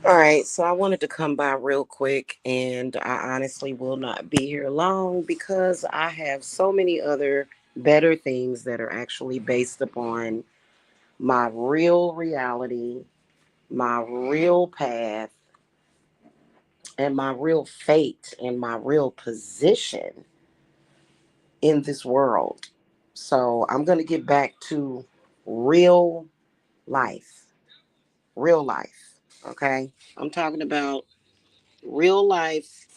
All right, so I wanted to come by real quick, and I honestly will not be here long because I have so many other better things that are actually based upon my real reality, my real path, and my real fate and my real position in this world. So I'm going to get back to real life. Real life. Okay? I'm talking about real life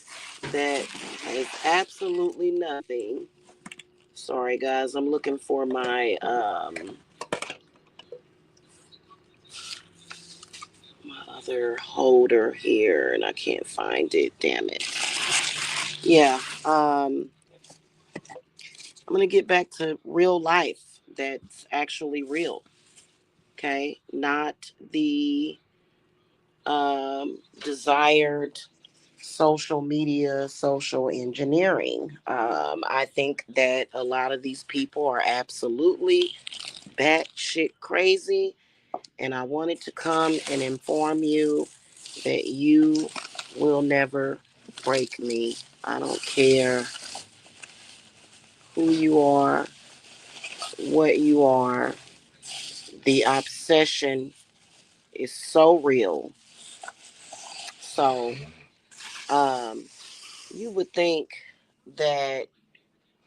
that has absolutely nothing. Sorry, guys, I'm looking for my other holder here, and I can't find it. Damn it. Yeah. I'm gonna get back to real life. That's actually real. Okay, not the desired social media, social engineering. I think that a lot of these people are absolutely batshit crazy, and I wanted to come and inform you that you will never break me. I don't care who you are, what you are. The obsession is so real. So, um, you would think that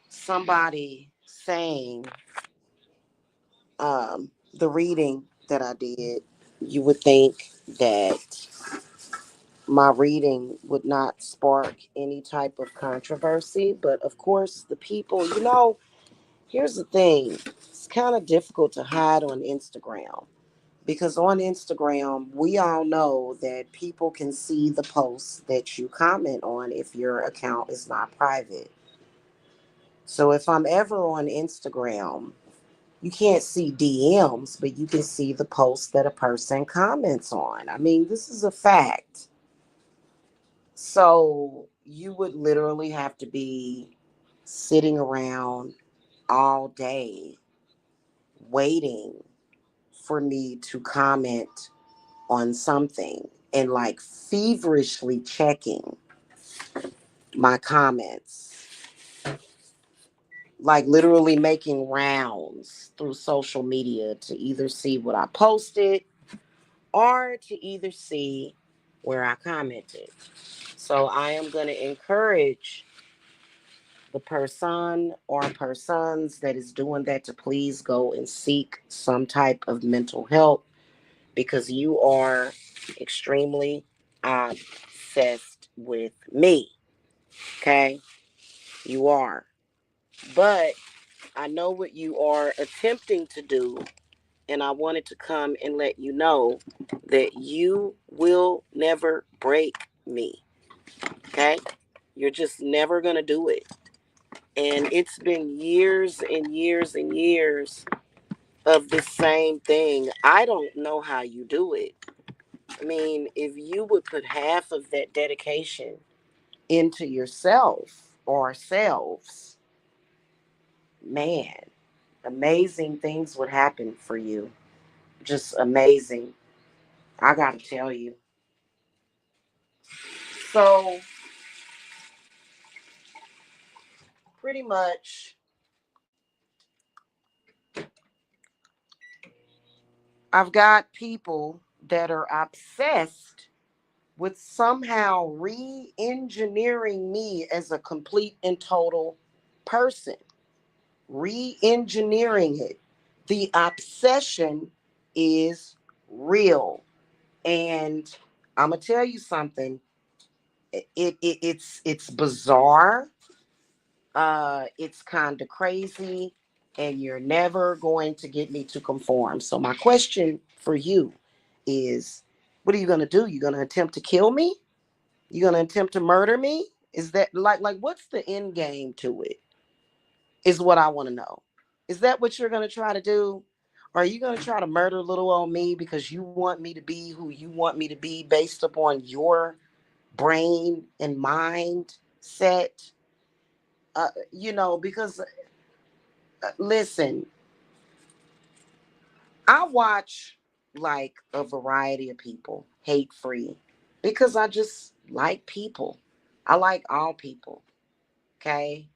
somebody saying the reading that I did, you would think that my reading would not spark any type of controversy. But of course, the people, here's the thing, it's kind of difficult to hide on Instagram because on Instagram, we all know that people can see the posts that you comment on if your account is not private. So if I'm ever on Instagram, you can't see DMs, but you can see the posts that a person comments on. I mean, this is a fact. So you would literally have to be sitting around all day waiting for me to comment on something and like feverishly checking my comments, like literally making rounds through social media to either see what I posted or to either see where I commented. So I am going to encourage the person or persons that is doing that to please go and seek some type of mental help because you are extremely obsessed with me. Okay? You are. But I know what you are attempting to do, and I wanted to come and let you know that you will never break me. Okay? You're just never going to do it. And it's been years and years and years of the same thing. I don't know how you do it. I mean, if you would put half of that dedication into yourself or ourselves, man, amazing things would happen for you. Just amazing. I got to tell you. So, pretty much, I've got people that are obsessed with somehow re engineering me as a complete and total person, re engineering it. The obsession is real. And I'm going to tell you something. It's bizarre. It's kind of crazy, and you're never going to get me to conform. So my question for you is, what are you going to do? You going to attempt to kill me? You going to attempt to murder me? Is that like what's the end game to it? Is what I want to know. Is that what you're going to try to do? Or are you going to try to murder little old me because you want me to be who you want me to be based upon your brain and mind set? Because listen, I watch like a variety of people, hate free. because I just like people. I like all people. Okay.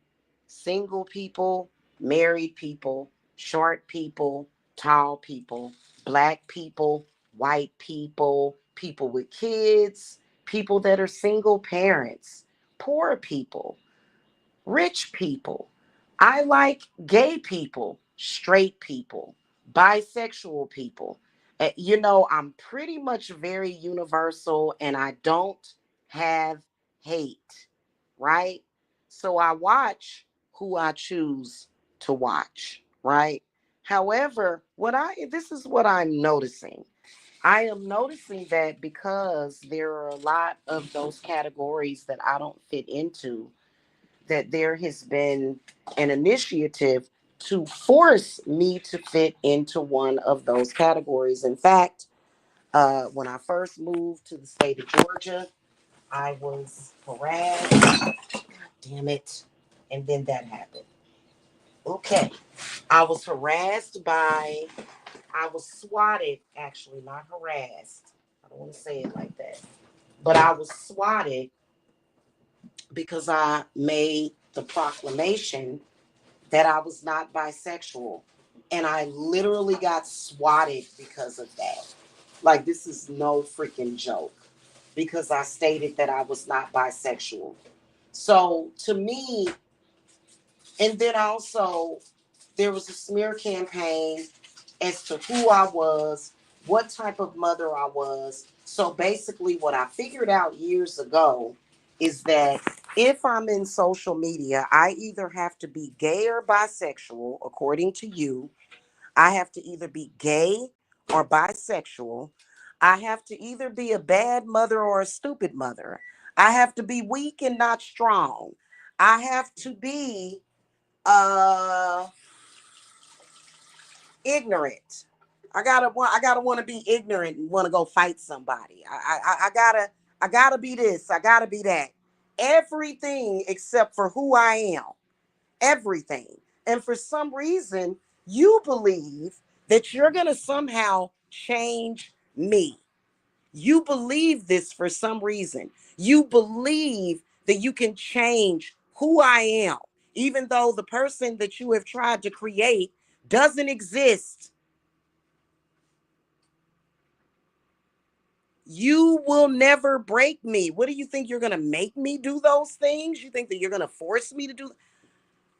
Single people, married people, short people, tall people, black people, white people, people with kids, people that are single parents, poor people, rich people. I like gay people, straight people, bisexual people. I'm pretty much very universal and I don't have hate, right? So I watch who I choose to watch, right? However, this is what I'm noticing. I am noticing that because there are a lot of those categories that I don't fit into, that there has been an initiative to force me to fit into one of those categories. In fact, when I first moved to the state of Georgia, I was harassed. Damn it. And then that happened. Okay. I was swatted, actually, not harassed. I don't want to say it like that. But I was swatted because I made the proclamation that I was not bisexual. And I literally got swatted because of that. Like, this is no freaking joke because I stated that I was not bisexual. So, to me, and then also, there was a smear campaign as to who I was, what type of mother I was. So basically, what I figured out years ago is that if I'm in social media, I either have to be gay or bisexual, according to you. I have to either be gay or bisexual. I have to either be a bad mother or a stupid mother. I have to be weak and not strong. I have to be uh ignorant. I gotta want to be ignorant and want to go fight somebody. I gotta be this. I gotta be that. Everything except for who I am. Everything. And for some reason, you believe that you're gonna somehow change me. You believe this for some reason. You believe that you can change who I am, even though the person that you have tried to create doesn't exist. You will never break me. What do you think? You're going to make me do those things? You think that you're going to force me to do?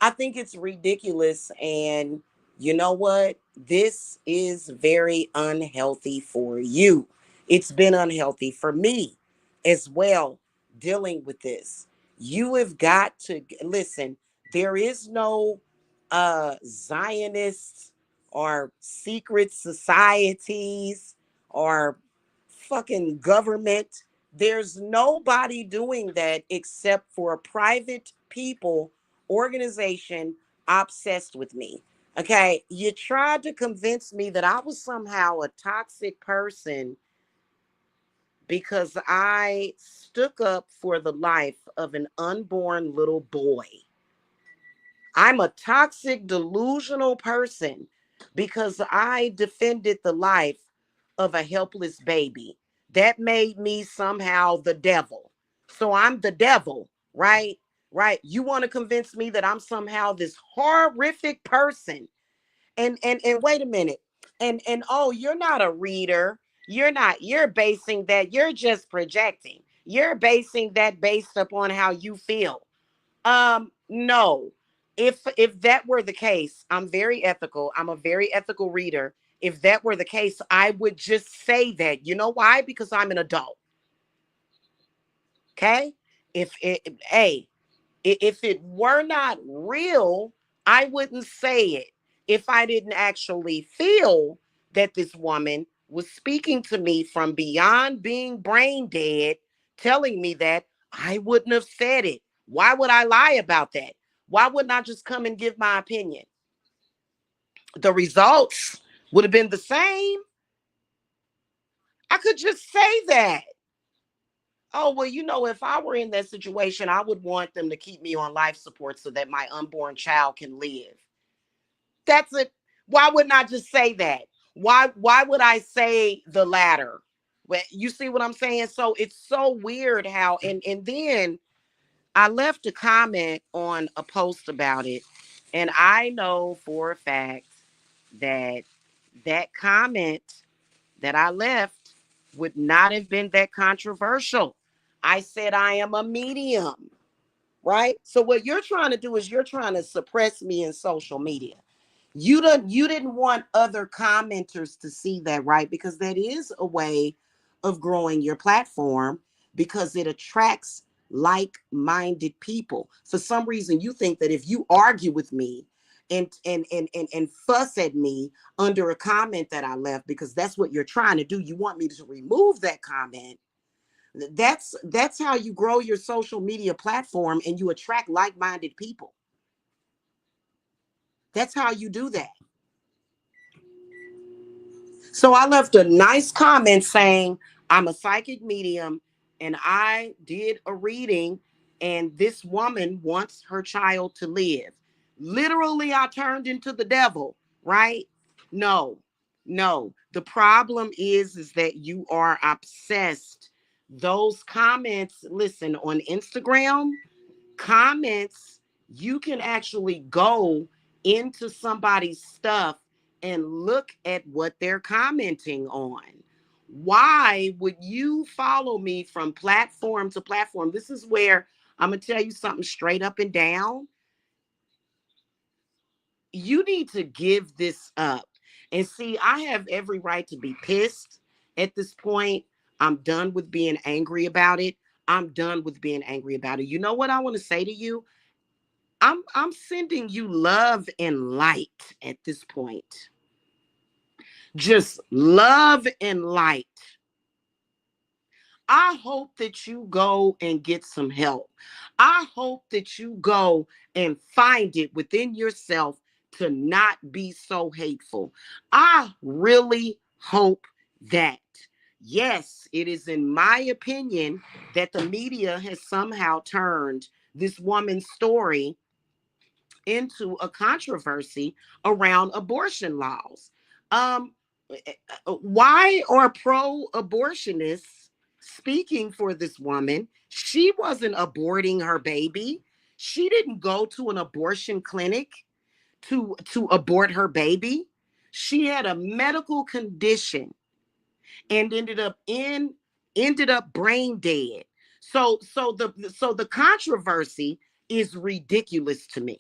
I think it's ridiculous. And you know what? This is very unhealthy for you. It's been unhealthy for me as well, dealing with this. You have got to listen. There is no Zionists or secret societies or fucking government. There's nobody doing that except for a private people organization obsessed with me. Okay, you tried to convince me that I was somehow a toxic person because I stuck up for the life of an unborn little boy. I'm a toxic, delusional person because I defended the life of a helpless baby. That made me somehow the devil. So I'm the devil, right? Right. You want to convince me that I'm somehow this horrific person. And wait a minute. And oh, you're not a reader. You're basing that, you're just projecting. You're basing that based upon how you feel. No. If that were the case, I'm very ethical. I'm a very ethical reader. If that were the case, I would just say that. You know why? Because I'm an adult. Okay? Hey, if it were not real, I wouldn't say it. If I didn't actually feel that this woman was speaking to me from beyond being brain dead, telling me that, I wouldn't have said it. Why would I lie about that? Why wouldn't I just come and give my opinion? The results would have been the same. I could just say that. Oh, well, if I were in that situation, I would want them to keep me on life support so that my unborn child can live. That's it. Why wouldn't I just say that? Why would I say the latter? But you see what I'm saying? So it's so weird how, and then I left a comment on a post about it, and I know for a fact that that comment that I left would not have been that controversial. I said I am a medium, right? So what you're trying to do is you're trying to suppress me in social media. You didn't want other commenters to see that, right? Because that is a way of growing your platform, because it attracts like-minded people. For some reason you think that if you argue with me and fuss at me under a comment that I left, because that's what you're trying to do, you want me to remove that comment. That's how you grow your social media platform and you attract like-minded people. That's how you do that. So I left a nice comment saying I'm a psychic medium and I did a reading, and this woman wants her child to live. Literally, I turned into the devil, right? No, no. The problem is that you are obsessed. Those comments, listen, on Instagram, comments, you can actually go into somebody's stuff and look at what they're commenting on. Why would you follow me from platform to platform? This is where I'm going to tell you something straight up and down. You need to give this up. And see, I have every right to be pissed at this point. I'm done with being angry about it. I'm done with being angry about it. You know what I want to say to you? I'm sending you love and light at this point. Just love and light. I hope that you go and get some help. I hope that you go and find it within yourself to not be so hateful. I really hope that. Yes, it is in my opinion that the media has somehow turned this woman's story into a controversy around abortion laws. Um, why are pro-abortionists speaking for this woman? She wasn't aborting her baby. She didn't go to an abortion clinic to abort her baby. She had a medical condition and ended up brain dead. So the controversy is ridiculous to me,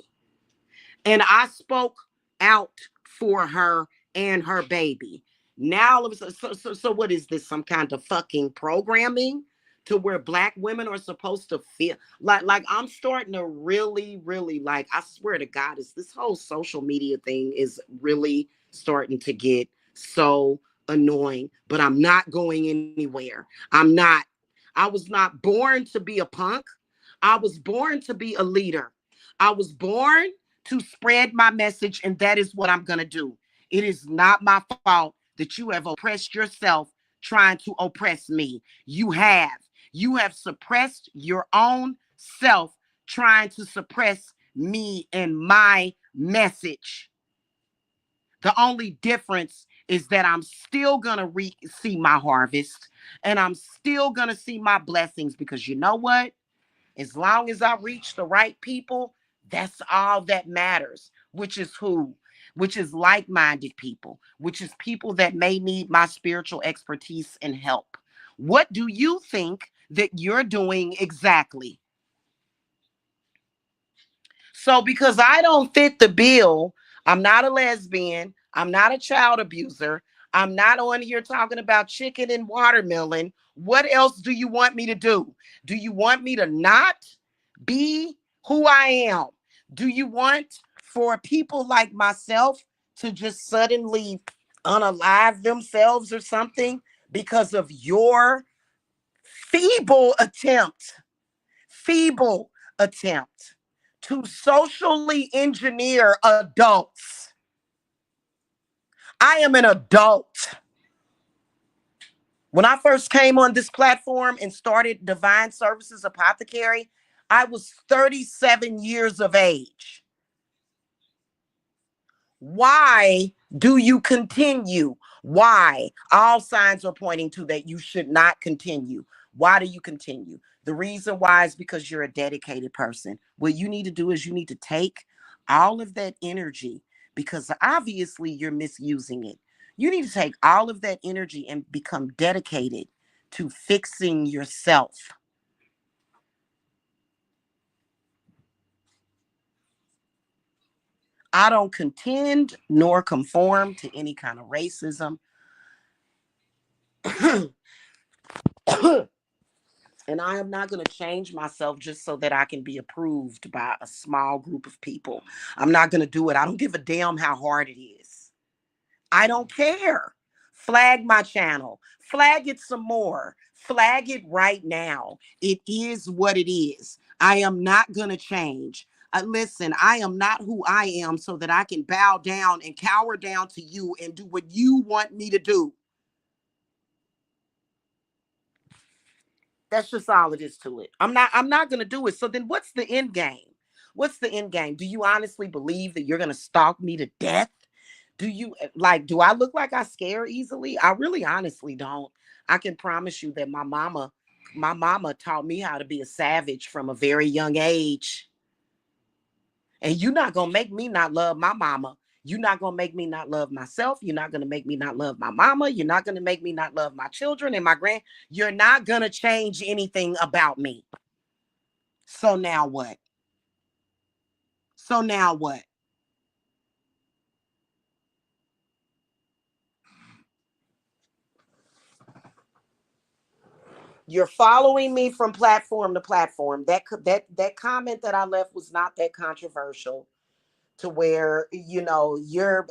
and I spoke out for her and her baby. Now, so what is this? Some kind of fucking programming to where black women are supposed to feel like I'm starting to really, really, like, I swear to God, is this whole social media thing is really starting to get so annoying. But I'm not going anywhere. I'm not. I was not born to be a punk. I was born to be a leader. I was born to spread my message, and that is what I'm going to do. It is not my fault that you have oppressed yourself trying to oppress me. You have. You have suppressed your own self trying to suppress me and my message. The only difference is that I'm still going to see my harvest, and I'm still going to see my blessings, because you know what? As long as I reach the right people, that's all that matters, which is who? Which is like minded people, which is people that may need my spiritual expertise and help. What do you think that you're doing exactly? So, because I don't fit the bill, I'm not a lesbian, I'm not a child abuser, I'm not on here talking about chicken and watermelon. What else do you want me to do? Do you want me to not be who I am? Do you want for people like myself to just suddenly unalive themselves or something because of your feeble attempt? Feeble attempt to socially engineer adults. I am an adult. When I first came on this platform and started Divine Services Apothecary, I was 37 years of age. Why do you continue? Why? All signs are pointing to that you should not continue. Why do you continue? The reason why is because you're a dedicated person. What you need to do is you need to take all of that energy, because obviously you're misusing it. You need to take all of that energy and become dedicated to fixing yourself. I don't contend nor conform to any kind of racism. And I am not going to change myself just so that I can be approved by a small group of people. I'm not going to do it. I don't give a damn how hard it is. I don't care. Flag my channel. Flag it some more. Flag it right now. It is what it is. I am not going to change. Listen, I am not who I am so that I can bow down and cower down to you and do what you want me to do. That's just all it is to it. I'm not gonna do it. So then what's the end game? What's the end game? Do you honestly believe that you're gonna stalk me to death? Do you like, do I look like I scare easily? I really honestly don't. I can promise you that my mama taught me how to be a savage from a very young age. And you're not gonna make me not love my mama. You're not gonna make me not love myself. You're not gonna make me not love my mama. You're not gonna make me not love my children and my grand. You're not gonna change anything about me. So now what? So now what? You're following me from platform to platform. That comment that I left was not that controversial to where you're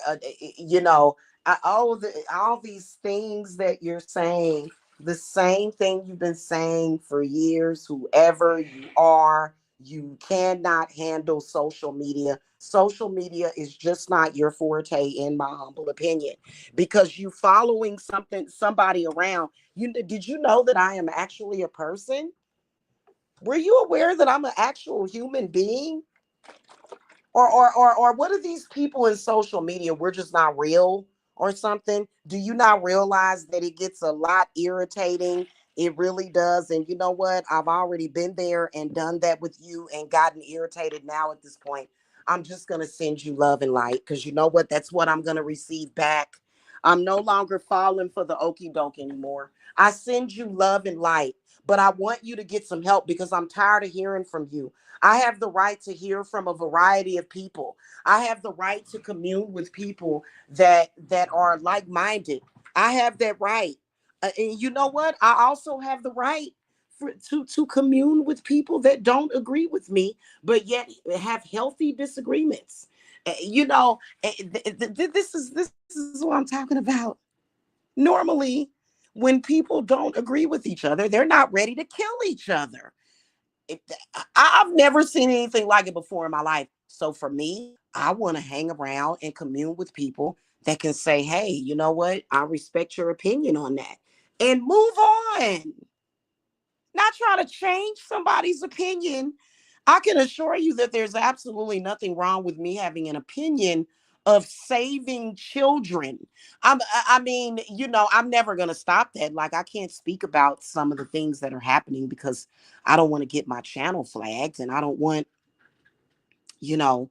all these things that you're saying, the same thing you've been saying for years. Whoever you are, you cannot handle social media. Social media is just not your forte, in my humble opinion, because you following somebody around. Did you know that I am actually a person? Were you aware that I'm an actual human being? Or what are these people in social media? We're just not real or something. Do you not realize that it gets a lot irritating? It really does. And you know what? I've already been there and done that with you and gotten irritated. Now at this point, I'm just going to send you love and light, because you know what? That's what I'm going to receive back. I'm no longer falling for the okey doke anymore. I send you love and light, but I want you to get some help because I'm tired of hearing from you. I have the right to hear from a variety of people. I have the right to commune with people that are like-minded. I have that right. And you know what? I also have the right to commune with people that don't agree with me, but yet have healthy disagreements. This is what I'm talking about. Normally, when people don't agree with each other, they're not ready to kill each other. it, I've never seen anything like it before in my life. So for me, I want to hang around and commune with people that can say, hey, you know what? I respect your opinion on that, and move on. Not try to change somebody's opinion. I can assure you that there's absolutely nothing wrong with me having an opinion of saving children. I mean, I'm never going to stop that. Like, I can't speak about some of the things that are happening because I don't want to get my channel flagged, and I don't want, you know,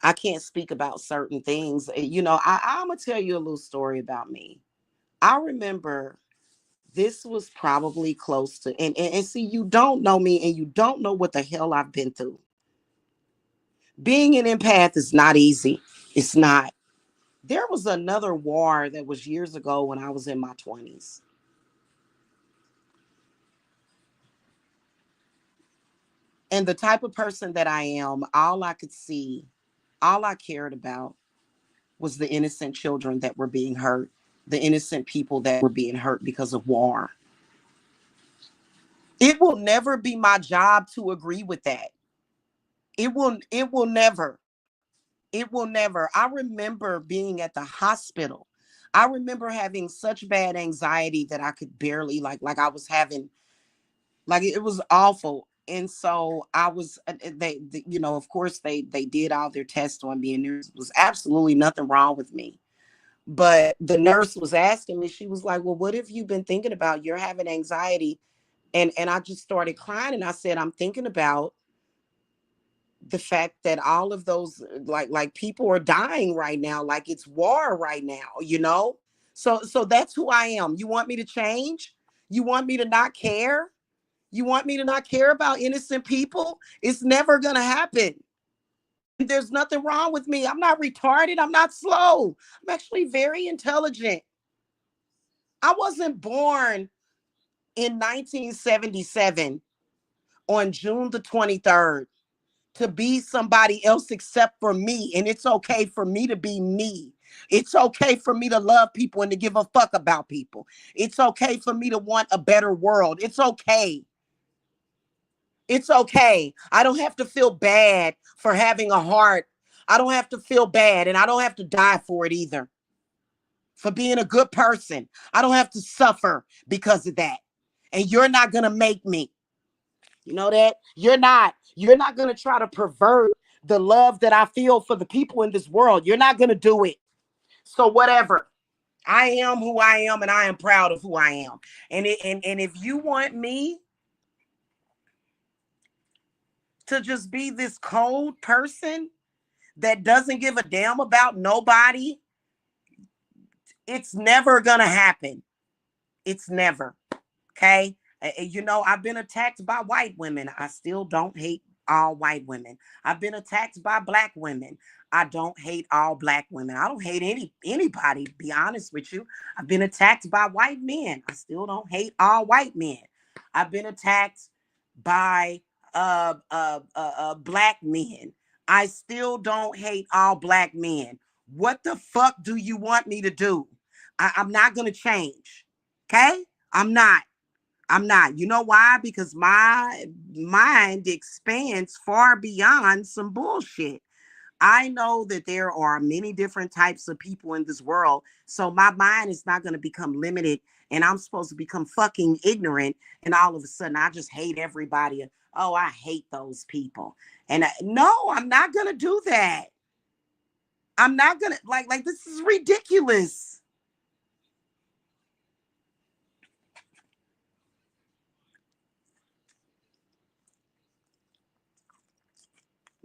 I can't speak about certain things. I'm going to tell you a little story about me. I remember this was probably close to, and see, you don't know me and you don't know what the hell I've been through. Being an empath is not easy. It's not. There was another war that was years ago when I was in my 20s. And the type of person that I am, all I could see, all I cared about was the innocent children that were being hurt, the innocent people that were being hurt because of war. It will never be my job to agree with that. It will never. It will never. I remember being at the hospital. I remember having such bad anxiety that I could barely, like I was having, like, it was awful. And so I was of course they did all their tests on me, and there was absolutely nothing wrong with me. But the nurse was asking me, she was like, well, what have you been thinking about? You're having anxiety. And I just started crying, and I said, I'm thinking about the fact that all of those, like people are dying right now, like it's war right now, you know? So that's who I am. You want me to change? You want me to not care? You want me to not care about innocent people? It's never gonna happen. And there's nothing wrong with me. I'm not retarded. I'm not slow. I'm actually very intelligent. I wasn't born in 1977 on June the 23rd to be somebody else except for me. And it's okay for me to be me. It's okay for me to love people and to give a fuck about people. It's okay for me to want a better world. It's okay. It's okay. I don't have to feel bad for having a heart. I don't have to feel bad, and I don't have to die for it either. For being a good person, I don't have to suffer because of that. And you're not going to make me. You know that? You're not. You're not going to try to pervert the love that I feel for the people in this world. You're not going to do it. So whatever. I am who I am, and I am proud of who I am. And if you want me to just be this cold person that doesn't give a damn about nobody, it's never going to happen. It's never. Okay. You know, I've been attacked by white women. I still don't hate all white women. I've been attacked by black women. I don't hate all black women. I don't hate anybody, to be honest with you. I've been attacked by white men. I still don't hate all white men. I've been attacked by black men. I still don't hate all black men. What the fuck do you want me to do? I'm not gonna change. Okay? I'm not. I'm not. You know why? Because my mind expands far beyond some bullshit. I know that there are many different types of people in this world. So my mind is not going to become limited, and I'm supposed to become fucking ignorant. And all of a sudden, I just hate everybody. Oh, I hate those people. And no, I'm not going to do that. I'm not going to like, this is ridiculous.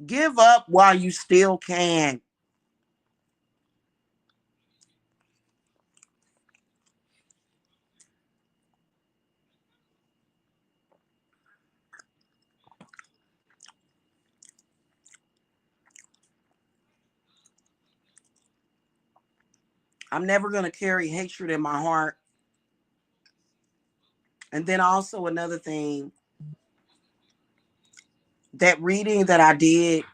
Give up while you still can. I'm never going to carry hatred in my heart. And then also another thing, that reading that I did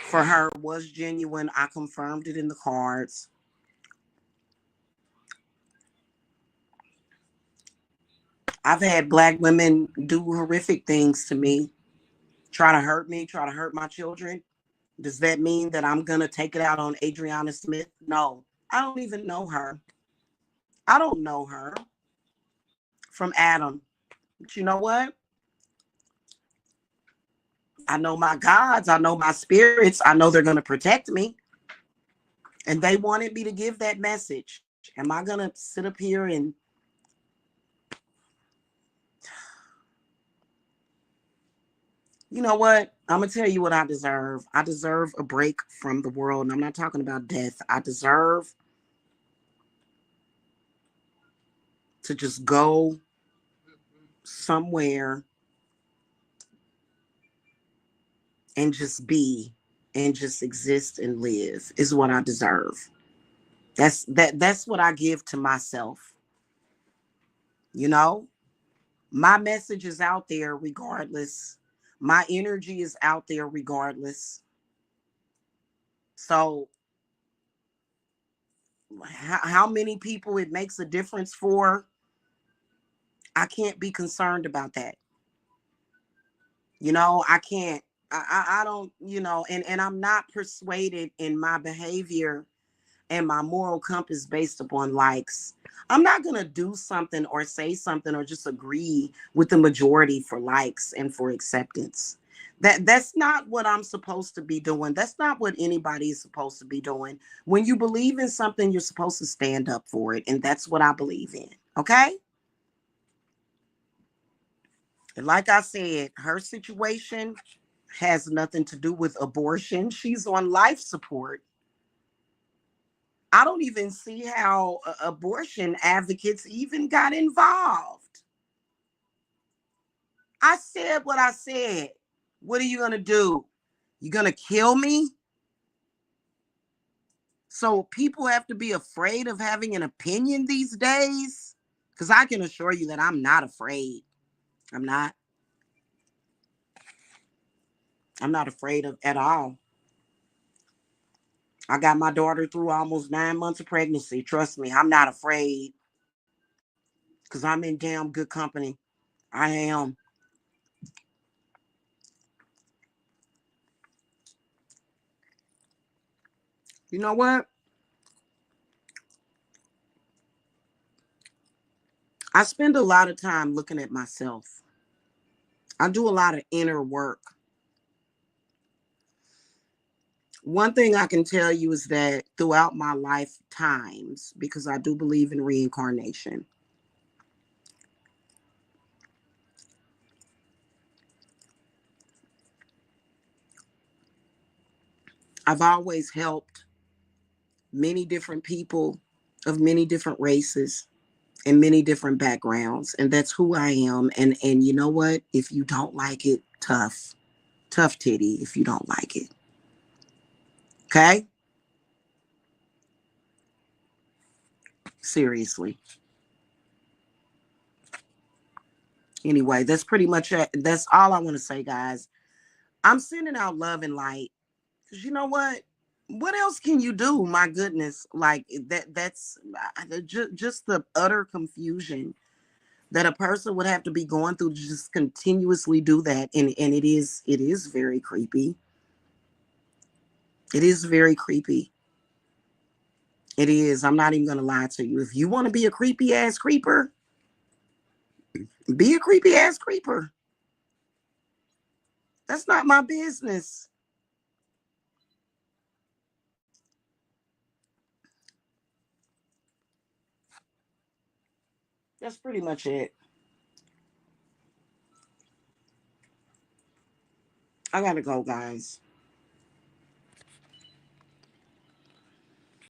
for her was genuine. I confirmed it in the cards. I've had black women do horrific things to me, try to hurt me, try to hurt my children. Does that mean that I'm going to take it out on Adriana Smith? No, I don't even know her. I don't know her from Adam. But you know what? I know my gods. I know my spirits. I know they're going to protect me. And they wanted me to give that message. Am I going to sit up here and you know what? I'm going to tell you what I deserve. I deserve a break from the world. And I'm not talking about death. I deserve to just go somewhere and just be and just exist and live is what I deserve. That's what I give to myself. You know, my message is out there regardless. My energy is out there regardless. So how many people it makes a difference for, I can't be concerned about that. You know, I can't, I don't, you know, and I'm not persuaded in my behavior and my moral compass based upon likes. I'm not going to do something or say something or just agree with the majority for likes and for acceptance. That's not what I'm supposed to be doing. That's not what anybody is supposed to be doing. When you believe in something, you're supposed to stand up for it. And that's what I believe in. Okay? And like I said, her situation has nothing to do with abortion. She's on life support. I don't even see how abortion advocates even got involved. I said what I said. What are you going to do? You going to kill me? So people have to be afraid of having an opinion these days? Because I can assure you that I'm not afraid. I'm not. I'm not afraid of at all. I got my daughter through almost 9 months of pregnancy. Trust me, I'm not afraid because I'm in damn good company. I am. You know what? I spend a lot of time looking at myself. I do a lot of inner work. One thing I can tell you is that throughout my lifetimes, because I do believe in reincarnation, I've always helped many different people of many different races and many different backgrounds. And that's who I am. And you know what? If you don't like it, tough. Tough titty if you don't like it. Okay? Seriously. Anyway, that's pretty much it. That's all I want to say, guys. I'm sending out love and light. Because you know what? What else can you do? My goodness. Like that's just the utter confusion that a person would have to be going through to just continuously do that. And it is very creepy. It is very creepy. It is. I'm not even gonna lie to you. If you want to be a creepy ass creeper, be a creepy ass creeper. That's not my business. That's pretty much it. I gotta go, guys.